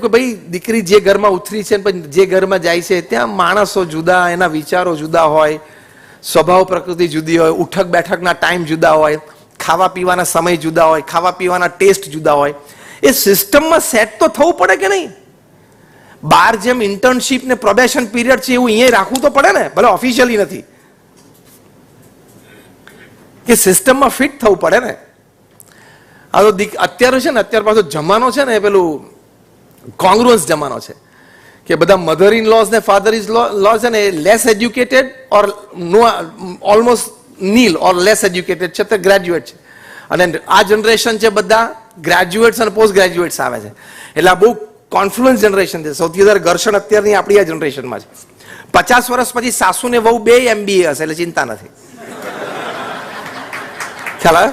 કે ભાઈ દીકરી જે ઘરમાં ઉતરી છે પણ જે ઘરમાં જાય છે ત્યાં માણસો જુદા, એના વિચારો જુદા હોય, સ્વભાવ પ્રકૃતિ જુદી હોય, ઉઠક બેઠકના ટાઈમ જુદા હોય, ખાવા પીવાના સમય જુદા હોય, ખાવા પીવાના ટેસ્ટ જુદા હોય. એ સિસ્ટમમાં સેટ તો થવું પડે કે નહીં? બહાર જેમ ઇન્ટર્નશીપ ને પ્રોબેશન પીરિયડ છે એવું અહીંયા રાખવું તો પડે ને, ભલે ઓફિશિયલી નથી, કે સિસ્ટમમાં ફિટ થવું પડે ને. આ તો અત્યારે છે ને, અત્યારે પાછો જમાનો છે ને પેલું કોંગ્રુઅન્સ જમાનો છે કે બધા મધર ઇન લોઝ ને ફાધર ઇન લો છે ને લેસ એજ્યુકેટેડ ઓર નો ઓલમોસ્ટ નીલ ઓર લેસ એજ્યુકેટેડ છે, તે ગ્રેજ્યુએટ છે. અને આ જનરેશન છે બધા ગ્રેજ્યુએટ્સ અને પોસ્ટ ગ્રેજ્યુએટ્સ આવે છે. એટલે આ બહુ કોન્ફ્લુઅન્સ જનરેશન છે. સૌથી વધારે ઘર્ષણ અત્યારની આપણી આ જનરેશનમાં છે. 50 વર્ષ પછી સાસુ ને વહુ બે MBA હશે એટલે ચિંતા નથી. ખ્યાલ આવે?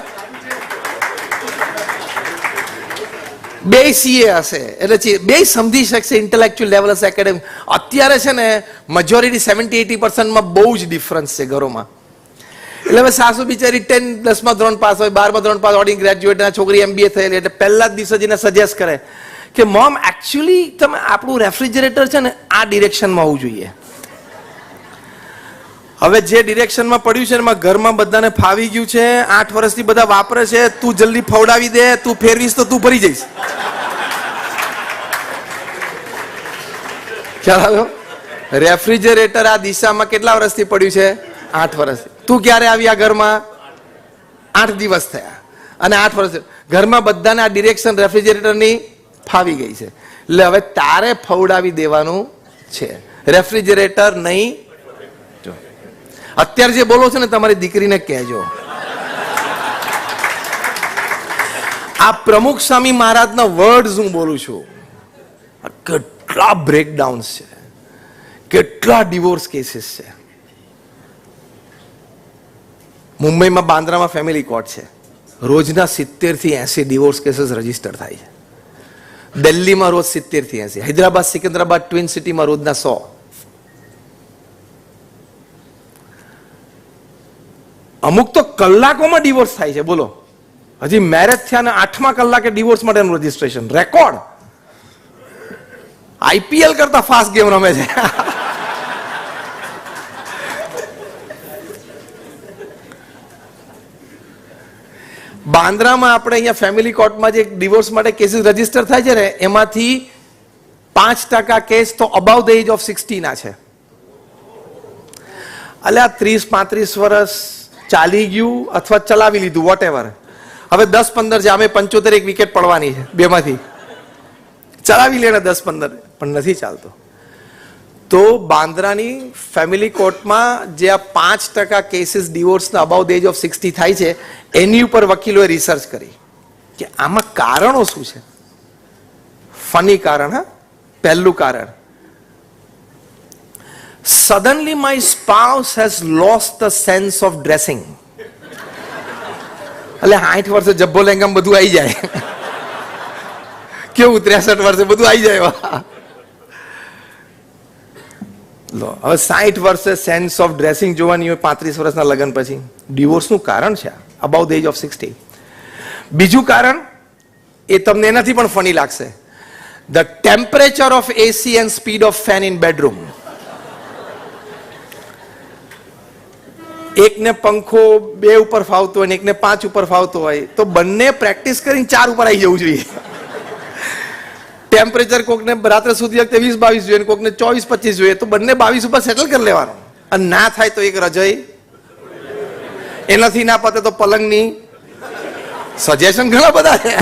બે CA હશે એટલે બે સમજી શકશે, ઇન્ટેલેક્ચ્યુઅલ લેવલ હશે, એકેડેમિક. અત્યારે છે ને મેજોરિટી 70-80% બહુ જ ડિફરન્સ છે ઘરોમાં. એટલે હવે સાસુ બિચારી 10મા ધોરણ પાસ હોય, 12મા ધોરણ પાસ ઓર્ડિંગ ગ્રેજ્યુએટ, છોકરી MBA થયેલી, એટલે પહેલા જ દિવસે જઈને સજેસ્ટ કરે કે મોમ એકચ્યુઅલી તમે આપણું રેફ્રિજરેટર છે ને આ ડિરેક્શનમાં હોવું જોઈએ. હવે જે ડિરેક્શનમાં પડ્યું છે એમાં ઘરમાં બધાને ફાવી ગયું છે, 8 વર્ષથી બધા વાપરે છે, તું જલ્દી ફવડાવી દે, તું ફેરવીશ તો તું ભરી જઈશ. ખ્યાલ આવ્યો? રેફ્રિજરેટર આ દિશામાં કેટલા વર્ષથી પડ્યું છે? 8 વર્ષથી. તું ક્યારે આવી આ ઘરમાં? 8 દિવસ થયા. અને 8 વર્ષ ઘરમાં બધાને આ ડિરેક્શન રેફ્રિજરેટરની ફાવી ગઈ છે. એટલે હવે તારે ફવડાવી દેવાનું છે, રેફ્રિજરેટર નહીં. અત્યારે જે બોલો છો ને તમારી દીકરીને કહેજો. આ પ્રમુખ સ્વામી મહારાજના વર્ડ્સ હું બોલું છું. કેટલા બ્રેકડાઉન્સ છે, કેટલા ડિવોર્સ કેસીસ છે. મુંબઈમાં બાંદ્રામાં ફેમિલી કોર્ટ છે, રોજના 70 થી 80 ડિવોર્સ કેસીસ રજીસ્ટર થાય છે. દિલ્હીમાં રોજ 70 થી 80, હૈદરાબાદ સિકંદરાબાદ ટ્વિન સિટીમાં રોજના 100. અમુક તો કલાકોમાં ડિવોર્સ થાય છે. બોલો, હજી મેરેજ થયા ને 8મા કલાકે ડિવોર્સ માટેનું રજીસ્ટ્રેશન. રેકોર્ડ IPL કરતા ફાસ્ટ ગેમ રમે છે. બાંદ્રામાં આપણે અહીંયા ફેમિલી કોર્ટમાં જે ડિવોર્સ માટે કેસીસ રજીસ્ટર થાય છે ને એમાંથી 5% કેસ તો અબાવ ધ એજ ઓફ 60 ના છે. એટલે આ 30-35 વર્ષ ચાલી ગયું અથવા ચલાવી લીધું, વોટ એવર. હવે 10-15 છે, અમે 75 એક વિકેટ પડવાની છે બેમાંથી. ચલાવી લે ને 10-15, પણ નથી ચાલતો. તો બાંદ્રાની ફેમિલી કોર્ટમાં જે આ 5% કેસીસ ડિવોર્સના અબાઉ ધ એજ ઓફ 60 થાય છે એની ઉપર વકીલોએ રિસર્ચ કરી કે આમાં કારણો શું છે. ફની કારણ, હા. પહેલું કારણ, suddenly my spouse has lost the sense of dressing. એટલે 60 વર્ષે જબ્બો લેંગામ બધું આવી જાય. કેવું 63 વર્ષે બધું આવી જાય. લો, હવે 60 વર્ષે સેન્સ ઓફ ડ્રેસિંગ જોવાની હોય 35 વર્ષના લગ્ન પછી. ડિવોર્સનું કારણ છે અબાઉ ધ એજ ઓફ 60. બીજું કારણ એ તમને એનાથી પણ ફની લાગશે, the temperature of AC and speed of fan in bedroom. એકને પંખો 2 ઉપર ફાવતો હોય ને એકને 5 ઉપર ફાવતો હોય તો બંને પ્રેક્ટિસ કરીને 4 ઉપર આવી જવું જોઈએ. ટેમ્પરેચર કોકને રાત્રે સુધી વખતે 20-22 જોઈએ, કોકને 24-25 જોઈએ, તો બંને 22 ઉપર સેટલ કરી લેવાનું. અને ના થાય તો એક રજાઈ, એનાથી ના પતે તો પલંગની. સજેશન ઘણા બધા છે.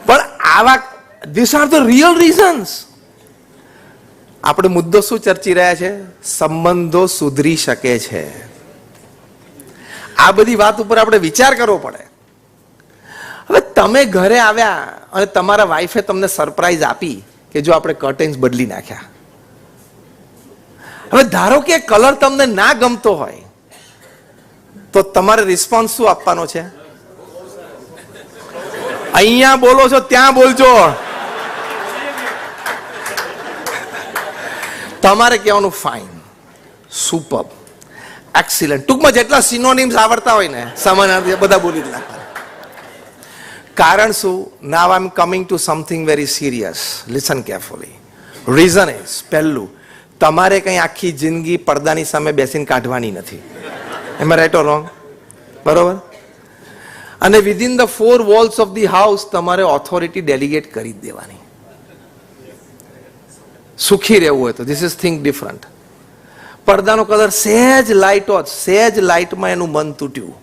પણ આવા this are the real reasons. આપણે મુદ્દો શું ચર્ચી રહ્યા છે? સંબંધો સુધરી શકે છે. આ બધી વાત ઉપર આપણે વિચાર કરવો પડે. હવે તમે ઘરે આવ્યા અને તમારા વાઈફે તમને સરપ્રાઈઝ આપી કે જો આપણે કર્ટેન્સ બદલી નાખ્યા. હવે ધારો કે કલર તમને ના ગમતો હોય તો તમારે રિસ્પોન્સ શું આપવાનો છે? અહીંયા બોલો છો ત્યાં બોલજો. તમારે કહેવાનું ફાઇન, સુપર, એક્સિલન્ટ. ટૂંકમાં જેટલા સિનોનિમ્સ આવડતા હોય ને સમાનાર્થી બધા બોલી જ નાખવાના. કારણ શું? Now I am coming to something very serious. Listen carefully. Reason is, પહેલું, તમારે કંઈ આખી જિંદગી પડદાની સામે બેસીને કાઢવાની નથી. એમ રાઈટ ઓર રોંગ? બરોબર. અને within the 4 walls of the house તમારે ઓથોરિટી ડેલિગેટ કરી જ દેવાની. સુખી રહેવું હોય તો ધીસ ઇઝ થિંક ડિફરન્ટ. પડદાનો કલર સહેજ લાઇટમાં એનું મન તૂટ્યું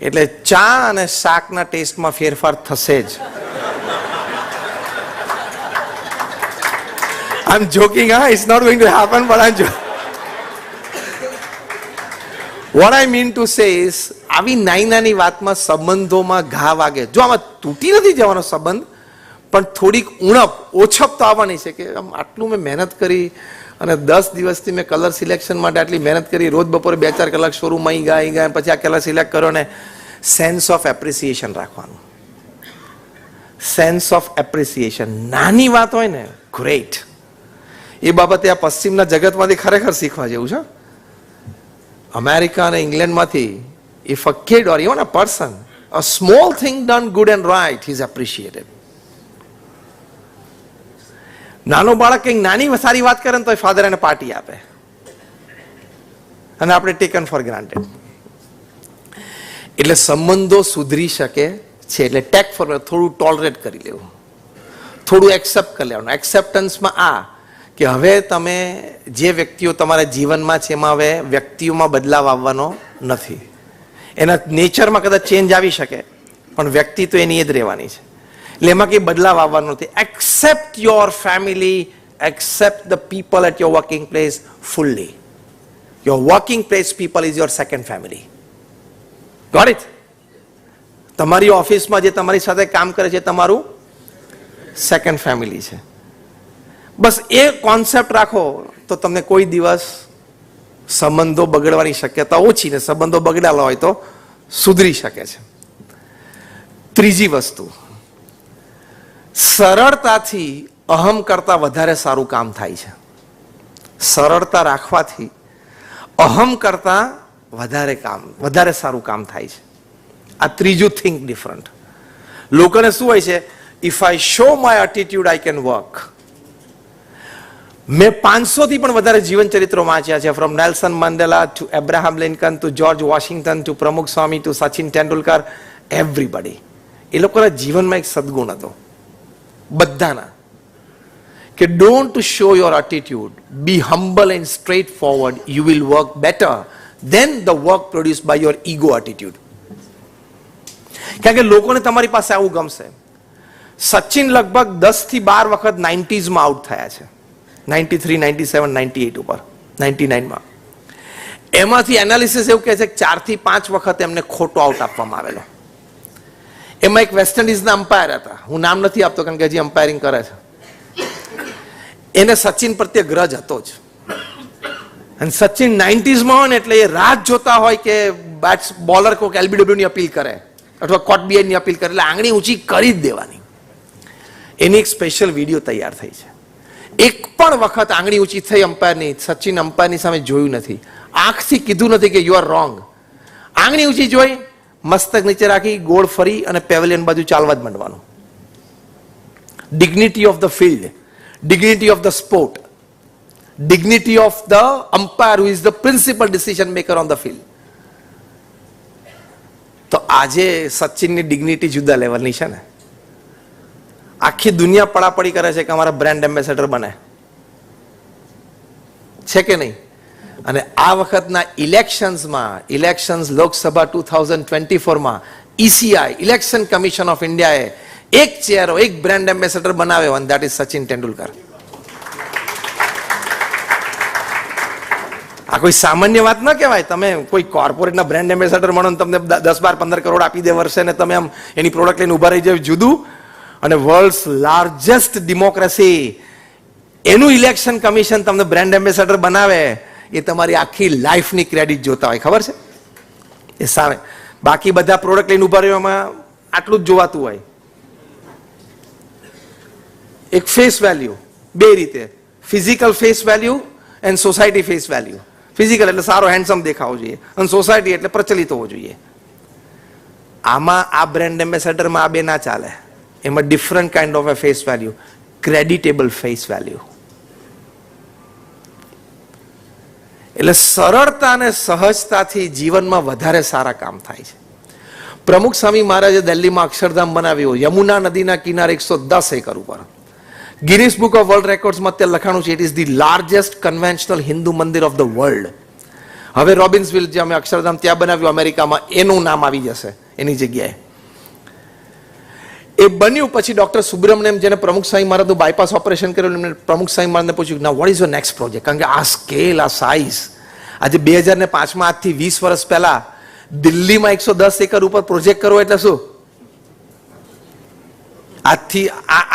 એટલે ચા અને શાકના ટેસ્ટમાં ફેરફાર થશે જ. I'm joking, it's not going to happen, but I'm joking. What I mean to say is, આવી નાની વાતમાં સંબંધોમાં ઘા વાગે. જો આમાં તૂટી નથી જવાનો સંબંધ, પણ થોડીક ઉણપ, ઓછપ તો આવવાની છે કે આમ આટલું મેં મહેનત કરી અને 10 દિવસથી મેં કલર સિલેક્શન માટે આટલી મહેનત કરી, રોજ બપોરે 2-4 કલાક શોરૂમમાં ગયા પછી આ કલર સિલેક્ટ કર્યો ને. સેન્સ ઓફ એપ્રિસિએશન રાખવાનું. Sense of appreciation. નાની વાત હોય ને, ગ્રેટ. એ બાબતે આ પશ્ચિમના જગતમાંથી ખરેખર શીખવા જેવું છે. અમેરિકા અને ઇંગ્લેન્ડમાંથી if a kid or even a person, a small thing done good and right is appreciated. નાનો બાળક કંઈક નાની સારી વાત કરે ને તો ફાધર એને પાર્ટી આપે અને આપણે ટેકન ફોર ગ્રાન્ટેડ. એટલે સંબંધો સુધરી શકે છે. એટલે ટેક ફોર, થોડું ટોલરેટ કરી લેવું, થોડું એક્સેપ્ટ કરી લેવાનું. એક્સેપ્ટન્સમાં આ કે હવે તમે જે વ્યક્તિઓ તમારા જીવનમાં છે એમાં હવે વ્યક્તિઓમાં બદલાવ આવવાનો નથી. એના નેચરમાં કદાચ ચેન્જ આવી શકે પણ વ્યક્તિ તો એની જ રહેવાની છે. એટલે એમાં કંઈ બદલાવ આવવાનો નથી. Accept your family, accept the people at your working place fully. Your working place people is your second family. Got it? તમારી ઓફિસમાં જે તમારી સાથે કામ કરે છે તમારું સેકન્ડ ફેમિલી છે. બસ એ કોન્સેપ્ટ રાખો તો તમને કોઈ દિવસ સંબંધો બગડવાની શક્યતા ઓછી ને સંબંધો બગડેલા હોય તો સુધરી શકે છે. ત્રીજી વસ્તુ, સરળતાથી અહમ કરતા વધારે સારું કામ થાય છે. સરળતા રાખવાથી અહમ કરતા વધારે સારું કામ થાય છે. આ ત્રીજું થિંક ડિફરન્ટ. લોકોને શું હોય છે? If I show my attitude I can work. મેં 500 થી પણ વધારે જીવન ચરિત્રો વાંચ્યા છે. From Nelson Mandela to Abraham Lincoln to George Washington to Pramukh Swami to Sachin Tendulkar, everybody. એ લોકોના જીવનમાં એક સદગુણ હતો બધાના કે don't show your attitude, be humble and straightforward, you will work better than the work produce by your ego attitude. કારણ કે લોકોને તમારી પાસે આવું ગમશે. સચિન લગભગ 10 થી 12 વખત 90s આઉટ થયા છે. 93, 97, 98 ઉપર, 99માં. એમાંથી એનાલિસિસ એવું કહે છે કે 4 થી 5 વખત એમને ખોટો આઉટ આપવામાં આવેલો. એમાં એક વેસ્ટ ઇન્ડિઝના અમ્પાયર હતા, હું નામ નથી આપતો કારણ કે હજી અમ્પાયરિંગ કરે છે. એને સચિન પ્રત્યે ગ્રજ હતો જ. અને સચિન 90sમાં હોય ને એટલે એ રાહ જોતા હોય કે બોલર કોઈક એલબીડબ્લ્યુની અપીલ કરે અથવા કોટ બીઆઈની અપીલ કરે એટલે આંગળી ઊંચી કરી જ દેવાની. એની એક સ્પેશિયલ વિડીયો તૈયાર થઈ છે. એક પણ વખત આંગળી ઊંચી થઈ અમ્પાયરની, સચિન અમ્પાયરની સામે જોયું નથી. આંખથી કીધું નથી કે યુ આર રોંગ. આંગળી ઊંચી જોઈ, મસ્તક નીચે રાખી, ગોળ ફરી અને પેવેલિયન બાજુ ચાલવા જ માંડવાનું. Dignity of the field, dignity of the sport, dignity of the umpire who is the principal decision maker on the field. તો આજે સચિનની ડિગ્નિટી જુદા લેવલની છે ને. આખી દુનિયા પડાપડી કરે છે કે અમારા બ્રાન્ડ એમ્બેસેડર બને છે કે નહીં. અને આ વખતના ઇલેક્શન્સ લોકસભા 2024માં ECI, ઇલેક્શન કમિશન ઓફ ઇન્ડિયાએ એક ચહેરો, એક બ્રાન્ડ એમ્બેસેડર બનાવ્યો અને ધેટ ઇઝ સચિન તેંડુલકર. આ કોઈ સામાન્ય વાત ન કહેવાય. તમે કોઈ કોર્પોરેટના બ્રાન્ડ એમ્બેસેડર મળો ને તમને 10, 12, 15 કરોડ આપી દે વર્ષે ને તમે આમ એની પ્રોડક્ટ લઈને ઉભા રહી જાય જુદું. અને વર્લ્ડ્સ લાર્જેસ્ટ ડેમોક્રેસી એનું ઇલેક્શન કમિશન તમને બ્રાન્ડ એમ્બેસેડર બનાવે એ તમારી આખી લાઈફની ક્રેડિટ જોતા હોય, ખબર છે? એ સામે બાકી બધા પ્રોડક્ટ લઈને ઉભા રહેવામાં આટલું જ જોવાતું હોય. એક ફેસ વેલ્યુ, બે રીતે, physical face value and society face value. Physical એટલે સારો હેન્ડસમ દેખાવો જોઈએ અને સોસાયટી એટલે પ્રચલિત હોવો જોઈએ. આમાં આ બ્રાન્ડ એમ્બેસેડરમાં આ બે ના ચાલે. એમાં different kind of a face value, creditable face value. એટલે સરળતા અને સહજતાથી જીવનમાં વધારે સારા કામ થાય છે. પ્રમુખ સ્વામી મહારાજે દિલ્હીમાં અક્ષરધામ બનાવ્યું યમુના નદીના કિનારે 110 એકર ઉપર. ગિનિસ બુક ઓફ વર્લ્ડ રેકોર્ડ્સમાં અત્યારે લખાણું છે it is the largest conventional Hindu મંદિર ઓફ ધ વર્લ્ડ. હવે રોબિન્સવિલ જે અમે અક્ષરધામ ત્યાં બનાવ્યું અમેરિકામાં, એનું નામ આવી જશે એની જગ્યાએ. એ બન્યું પછી ડોક્ટર સુબ્રમણ્યમ, જેને પ્રમુખ સ્વામી મહારાજનું બાયપાસ ઓપરેશન કર્યું, એમને પ્રમુખ સ્વામી મહારાજને પૂછ્યું ના what is your next project? કારણ કે આ સ્કેલ, આ સાઇઝ, આજે 2005માં આજથી 20 વર્ષ પહેલા દિલ્હીમાં 110 એકર ઉપર પ્રોજેક્ટ કરવો એટલે શું? આજથી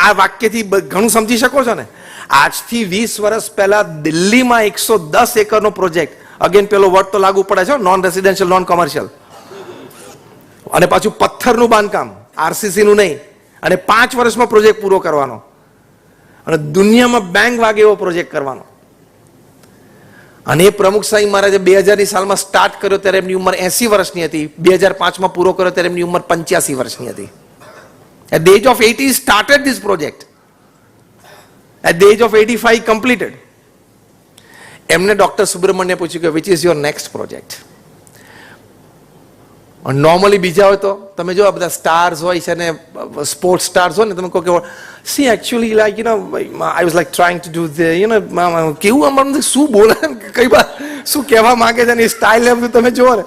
આ વાક્યથી ઘણું સમજી શકો છો ને. આજથી 20 વર્ષ પહેલા દિલ્હીમાં 110 એકરનો પ્રોજેક્ટ, અગેન પેલો વર્ડ તો લાગુ પડે છે, નોન રેસિડેન્શિયલ, નોન કોમર્શિયલ, અને પાછું પથ્થરનું બાંધકામ, આરસીસી નું નહીં, અને 5 વર્ષમાં પ્રોજેક્ટ પૂરો કરવાનો, અને દુનિયામાં બેંક વાગે એવો પ્રોજેક્ટ કરવાનો. અને એ પ્રમુખ સ્વામી મહારાજે 2000ની સાલમાં સ્ટાર્ટ કર્યો ત્યારે એમની ઉંમર 80 વર્ષની હતી. 2005માં પૂરો કર્યો ત્યારે એમની ઉંમર 85 વર્ષની હતી. At the age of 80 he started this project. At the age of 85 he completed. એમને ડોક્ટર સુબ્રમણ્યમ પૂછ્યું કે which is your next project? Normally બીજા હોય તો તમે જો આ બધા સ્ટાર્સ હોય છે ને, સ્પોર્ટ્સ સ્ટાર્સ હોય ને, તમે કહો કે C actually like you know I was like trying to do the you know, કેવું આમ શું બોલે, કઈ વાત શું કહેવા માંગે છે ને એ સ્ટાઇલ ને બધું તમે જુઓ ને.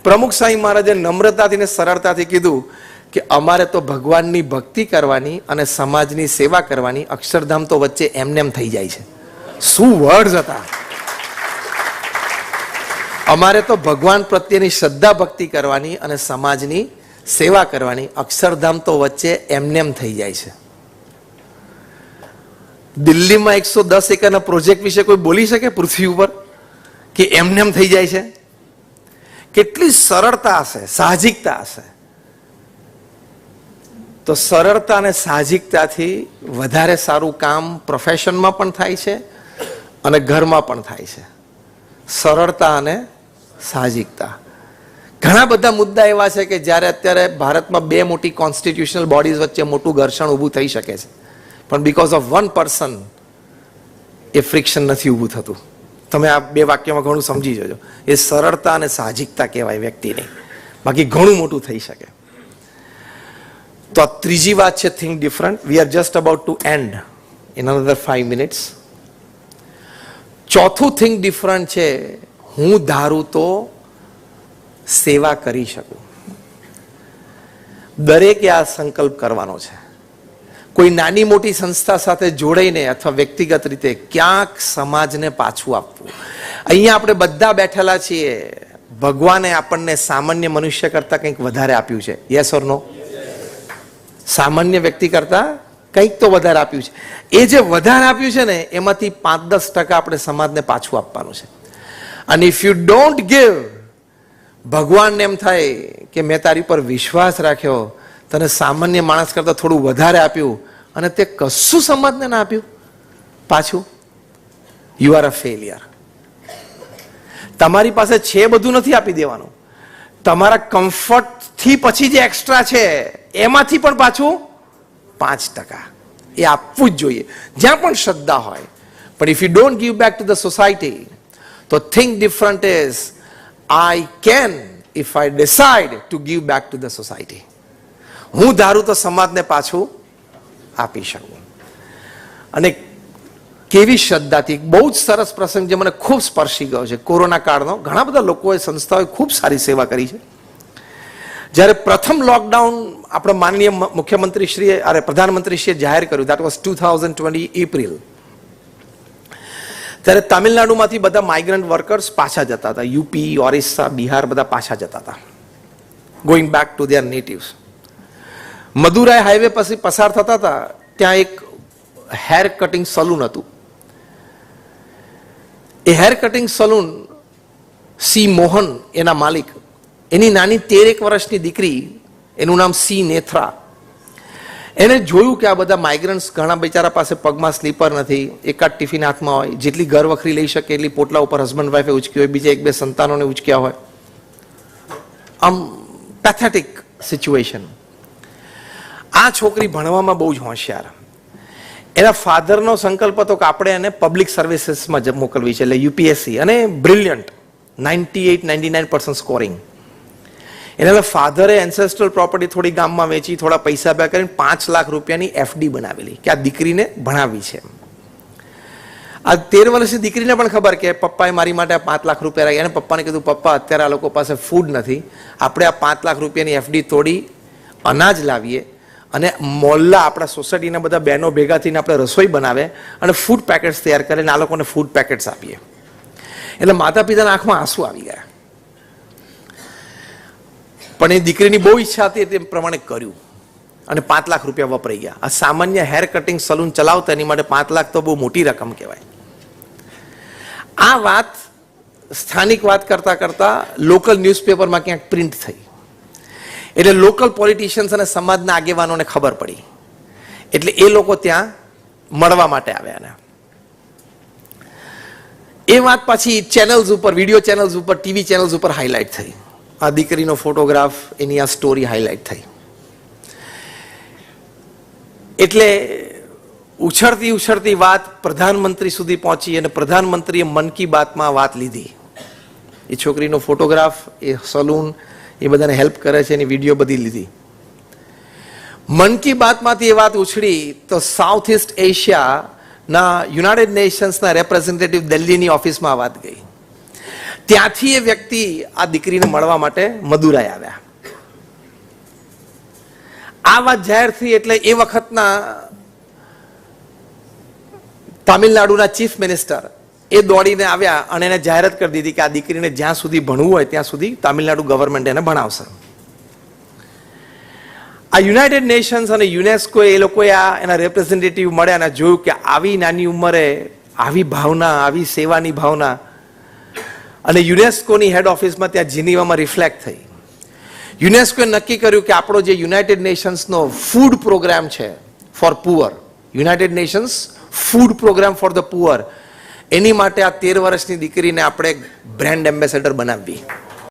પ્રમુખ સ્વામી મહારાજે નમ્રતાથી ને સરળતાથી કીધું કે અમારે તો ભગવાનની ભક્તિ કરવાની અને સમાજની સેવા કરવાની, અક્ષરધામ તો વચ્ચે એમનેમ થઈ જાય છે. શું વર્ડ્સ હતા! અમારે તો ભગવાન પ્રત્યેની શ્રદ્ધા ભક્તિ કરવાની અને સમાજની સેવા કરવાની, અક્ષરધામ તો વચ્ચે એમનેમ થઈ જાય છે. દિલ્હીમાં 110 એકરના પ્રોજેક્ટ વિશે કોઈ બોલી શકે પૃથ્વી ઉપર કે એમનેમ થઈ જાય છે? કેટલી સરળતા હશે, સાહજિકતા હશે. તો સરળતા અને સાહજિકતાથી વધારે સારું કામ પ્રોફેશનમાં પણ થાય છે અને ઘરમાં પણ થાય છે. સરળતા અને સાહજિકતા. ઘણા બધા મુદ્દા એવા છે કે જ્યારે અત્યારે ભારતમાં બે મોટી કોન્સ્ટિટ્યુશનલ બોડીઝ વચ્ચે મોટું ઘર્ષણ ઊભું થઈ શકે છે, પણ because of one person A friction નથી ઊભું થતું. તમે આ બે વાક્યમાં ઘણું સમજી જજો. એ સરળતા અને સાહજિકતા કહેવાય વ્યક્તિની, બાકી ઘણું મોટું થઈ શકે. તો આ ત્રીજી વાત છે, think different. We are just about to end in another 5 minutes. ચોથું થિંક ડિફરન્ટ છે, હું ધારું તો સેવા કરી શકું. દરેકે આ સંકલ્પ કરવાનો છે. કોઈ નાની મોટી સંસ્થા સાથે જોડાઈને અથવા વ્યક્તિગત રીતે ક્યાંક સમાજને પાછું આપવું. અહીંયા આપણે બધા બેઠેલા છીએ, ભગવાને આપણને સામાન્ય મનુષ્ય કરતા કંઈક વધારે આપ્યું છે. યસ ઓર નો? સામાન્ય વ્યક્તિ કરતા કંઈક તો વધારે આપ્યું છે. એ જે વધારે આપ્યું છે ને, એમાંથી 5-10% આપણે સમાજને પાછું આપવાનું છે. અને ઇફ યુ ડોન્ટ ગીવ, ભગવાનને એમ થાય કે મેં તારી પર વિશ્વાસ રાખ્યો, તને સામાન્ય માણસ કરતા થોડું વધારે આપ્યું, અને તે કશું સમાજને ના આપ્યું પાછું, યુ આર અ ફેલિયર. તમારી પાસે છે બધું નથી આપી દેવાનું. તમારા કમ્ફર્ટથી પછી જે એક્સ્ટ્રા છે એમાંથી પણ પાછું 5% એ આપવું જ જોઈએ, જ્યાં પણ શ્રદ્ધા હોય. પણ if you don't give back to the society, તો think different is I can if I decide to give back to the society. હું ધારું તો સમાજને પાછું આપી શકું. અને કેવી શ્રદ્ધાથી, બહુ જ સરસ પ્રસંગ જે મને ખૂબ સ્પર્શી ગયો છે કોરોના કાળનો. ઘણા બધા લોકોએ, સંસ્થાઓએ ખૂબ સારી સેવા કરી છે. જ્યારે પ્રથમ લોકડાઉન આપણા માનનીય મુખ્યમંત્રીશ્રીએ, અરે પ્રધાનમંત્રીશ્રીએ જાહેર કર્યું, દેટ વોઝ 2020 એપ્રિલ, ત્યારે તામિલનાડુમાંથી બધા માઇગ્રન્ટ વર્કર્સ પાછા જતા હતા. યુપી, ઓરિસ્સા, બિહાર બધા પાછા જતા હતા, going back to their natives. Madurai highway પછી પસાર થતા હતા, ત્યાં એક હેર કટિંગ સલૂન હતું. એ hair cutting saloon C Mohan એના માલિક, એની નાની 13 વર્ષની દીકરી, એનું નામ સી નેથરા. એને જોયું કે આ બધા માઇગ્રન્ટ્સ, ઘણા બિચારા પાસે પગમાં સ્લીપર નથી, એકાદ ટિફિન હાથમાં હોય, જેટલી ઘર વખરી લઈ શકે એટલી પોટલા ઉપર હસબન્ડ વાઈફે ઉચકી હોય, બીજા 1-2 સંતાનોને ઉચક્યા હોય. આમ પેથેટિક સિચ્યુએશન. આ છોકરી ભણવામાં બહુ જ હોશિયાર. એના ફાધરનો સંકલ્પ હતો કે આપણે એને પબ્લિક સર્વિસીસમાં મોકલવી છે, એટલે યુપીએસસી, અને બ્રિલિયન્ટ, 98-99% સ્કોરિંગ. એના ફાધરે એન્સેસ્ટ્રલ પ્રોપર્ટી થોડી ગામમાં વેચી, થોડા પૈસા ભેગા કરીને 5 લાખ રૂપિયાની FD બનાવેલી કે આ દીકરીને ભણાવી છે. આ 13 વર્ષની દીકરીને પણ ખબર કે પપ્પાએ મારી માટે 5 લાખ રૂપિયા રાખ્યા. એને પપ્પાને કીધું, પપ્પા અત્યારે આ લોકો પાસે ફૂડ નથી, આપણે આ 5 લાખ રૂપિયાની FD તોડી અનાજ લાવીએ અને મોહલ્લા આપણા સોસાયટીના બધા બહેનો ભેગા થઈને આપણે રસોઈ બનાવે અને ફૂડ પેકેટ્સ તૈયાર કરીને આ લોકોને ફૂડ પેકેટ્સ આપીએ. એટલે માતા પિતાના આંખમાં આંસુ આવી ગયા. પણ એ દીકરીની બહુ ઈચ્છા હતી, તે પ્રમાણે કર્યું અને 5 લાખ રૂપિયા વપરાઈ ગયા. આ સામાન્ય હેર કટિંગ સલૂન ચલાવતા એની માટે 5 લાખ તો બહુ મોટી રકમ કહેવાય. આ વાત સ્થાનિક વાત કરતા કરતા લોકલ ન્યૂઝપેપરમાં ક્યાંક પ્રિન્ટ થઈ. એટલે લોકલ પોલિટિશિયન્સ અને સમાજના આગેવાનોને ખબર પડી. એટલે એ લોકો ત્યાં મળવા માટે આવ્યા. એ વાત પાછી ચેનલ્સ ઉપર, વિડીયો ચેનલ્સ ઉપર, ટીવી ચેનલ્સ ઉપર હાઇલાઇટ થઈ. આ દીકરીનો ફોટોગ્રાફ, એની આ સ્ટોરી હાઇલાઇટ થઈ. એટલે ઉછળતી ઉછળતી વાત પ્રધાનમંત્રી સુધી પહોંચી અને પ્રધાનમંત્રીએ મન કી બાતમાં વાત લીધી. એ છોકરીનો ફોટોગ્રાફ, એ સલૂન, એ બધાને હેલ્પ કરે છે, એની વિડીયો બધી લીધી. મન કી બાતમાંથી એ વાત ઉછળી તો સાઉથ ઇસ્ટ એશિયાના યુનાઇટેડ નેશન્સના રેપ્રેઝેન્ટેટિવ દિલ્હીની ઓફિસમાં વાત ગઈ. ત્યાંથી એ વ્યક્તિ આ દીકરીને મળવા માટે મદુરાઈ આવ્યા. આ વાત જાહેર થઈ એટલે એ વખતના તામિલનાડુના ચીફ મિનિસ્ટર એ દોડીને આવ્યા અને એને જાહેરાત કરી દીધી કે આ દીકરીને જ્યાં સુધી ભણવું હોય ત્યાં સુધી તામિલનાડુ ગવર્મેન્ટ એને ભણાવશે. આ યુનાઇટેડ નેશન્સ અને યુનેસ્કો એ લોકોએ એના રેપ્રેઝેન્ટેટિવ મળ્યા અને જોયું કે આવી નાની ઉંમરે આવી ભાવના, આવી સેવાની ભાવના, અને યુનેસ્કોની હેડ ઓફિસમાં ત્યાં જીનીવામાં રિફ્લેક્ટ થઈ. યુનેસ્કોએ નક્કી કર્યું કે આપણો જે યુનાઇટેડ નેશન્સનો ફૂડ પ્રોગ્રામ છે for poor, united nations food programme for the poor, એની માટે આ 13 વર્ષની દીકરીને આપણે બ્રાન્ડ એમ્બેસેડર બનાવવી.